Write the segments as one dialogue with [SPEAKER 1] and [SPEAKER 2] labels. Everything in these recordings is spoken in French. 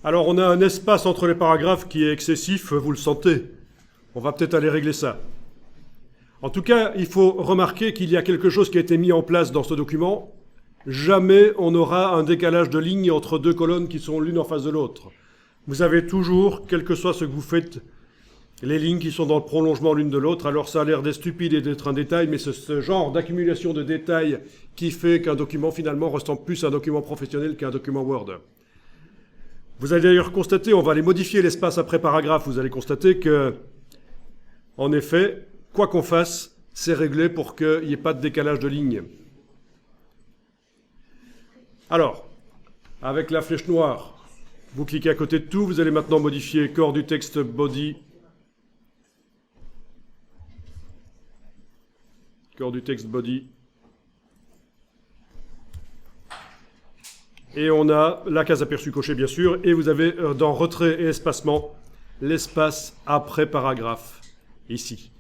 [SPEAKER 1] Alors, on a un espace entre les paragraphes qui est excessif, vous le sentez. On va peut-être aller régler ça. En tout cas, il faut remarquer qu'il y a quelque chose qui a été mis en place dans ce document. Jamais on aura un décalage de lignes entre deux colonnes qui sont l'une en face de l'autre. Vous avez toujours, quel que soit ce que vous faites, les lignes qui sont dans le prolongement l'une de l'autre. Alors ça a l'air d'être stupide et d'être un détail, mais c'est ce genre d'accumulation de détails qui fait qu'un document finalement ressemble plus à un document professionnel qu'à un document Word. Vous allez d'ailleurs constater, on va aller modifier l'espace après paragraphe, vous allez constater que, en effet, quoi qu'on fasse, c'est réglé pour qu'il n'y ait pas de décalage de lignes. Alors, avec la flèche noire, vous cliquez à côté de tout, vous allez maintenant modifier corps du texte body. Corps du texte body. Et on a la case aperçue cochée, bien sûr, et vous avez dans retrait et espacement l'espace après paragraphe, ici.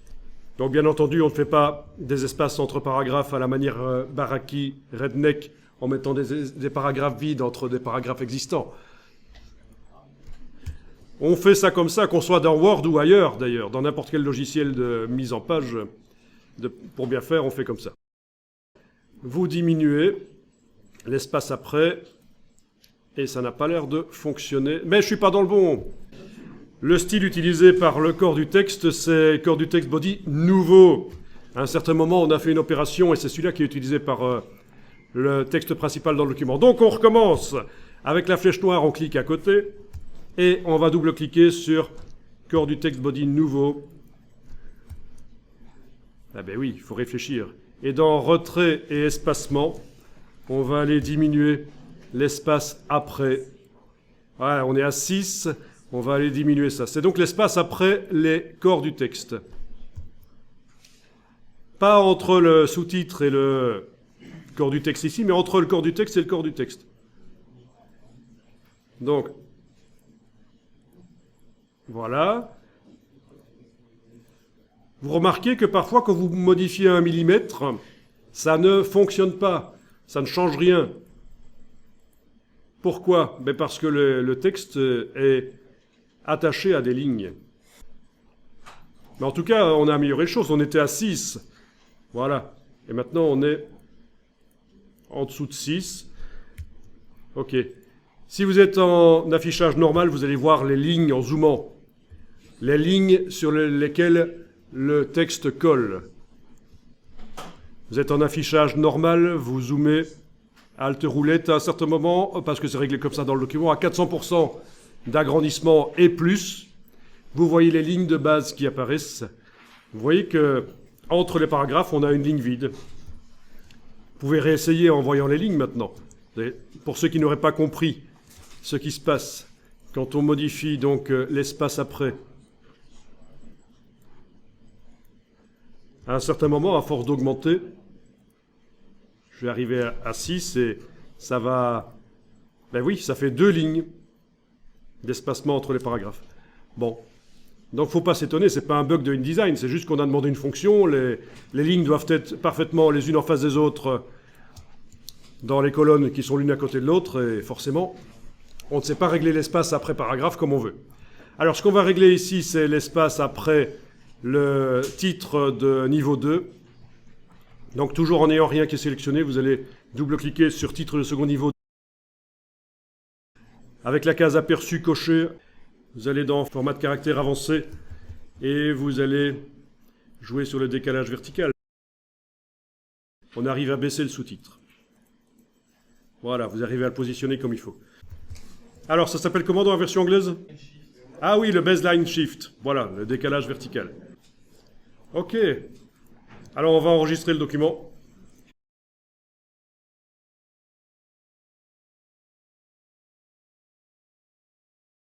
[SPEAKER 1] Donc, bien entendu, on ne fait pas des espaces entre paragraphes à la manière Baraki, Redneck, en mettant des paragraphes vides entre des paragraphes existants. On fait ça comme ça, qu'on soit dans Word ou ailleurs, d'ailleurs, dans n'importe quel logiciel de mise en page. Pour bien faire, on fait comme ça. Vous diminuez l'espace après, et ça n'a pas l'air de fonctionner. Mais je ne suis pas dans le bon. Le style utilisé par le corps du texte, c'est corps du texte body nouveau. À un certain moment, on a fait une opération, et c'est celui-là qui est utilisé par le texte principal dans le document. Donc on recommence. Avec la flèche noire, on clique à côté, et on va double-cliquer sur corps du texte body nouveau. Ah ben oui, il faut réfléchir. Et dans retrait et espacement, on va aller diminuer l'espace après. Voilà, on est à 6, on va aller diminuer ça. C'est donc l'espace après les corps du texte. Pas entre le sous-titre et le corps du texte ici, mais entre le corps du texte et le corps du texte. Donc, voilà. Vous remarquez que parfois, quand vous modifiez 1 millimètre, ça ne fonctionne pas, ça ne change rien. Pourquoi? Ben parce que le texte est attaché à des lignes. Mais en tout cas, on a amélioré les choses. On était à 6. Voilà. Et maintenant, on est en dessous de 6. OK. Si vous êtes en affichage normal, vous allez voir les lignes en zoomant. Les lignes sur lesquelles le texte colle. Vous êtes en affichage normal, vous zoomez, Alt roulette à un certain moment, parce que c'est réglé comme ça dans le document, à 400% d'agrandissement et plus, vous voyez les lignes de base qui apparaissent. Vous voyez que entre les paragraphes, on a une ligne vide. Vous pouvez réessayer en voyant les lignes maintenant. Pour ceux qui n'auraient pas compris ce qui se passe quand on modifie donc l'espace après. À un certain moment, à force d'augmenter, je vais arriver à 6 et ça va... Ben oui, ça fait 2 lignes d'espacement entre les paragraphes. Bon. Donc, il ne faut pas s'étonner, ce n'est pas un bug de InDesign, c'est juste qu'on a demandé une fonction, les lignes doivent être parfaitement les unes en face des autres dans les colonnes qui sont l'une à côté de l'autre, et forcément, on ne sait pas régler l'espace après paragraphe comme on veut. Alors, ce qu'on va régler ici, c'est l'espace après le titre de niveau 2. Donc, toujours en n'ayant rien qui est sélectionné, vous allez double-cliquer sur titre de second niveau. Avec la case aperçu cochée, vous allez dans format de caractère avancé et vous allez jouer sur le décalage vertical. On arrive à baisser le sous-titre. Voilà, vous arrivez à le positionner comme il faut. Alors, ça s'appelle comment dans la version anglaise? Ah oui, le baseline shift. Voilà, le décalage vertical. OK. Alors, on va enregistrer le document.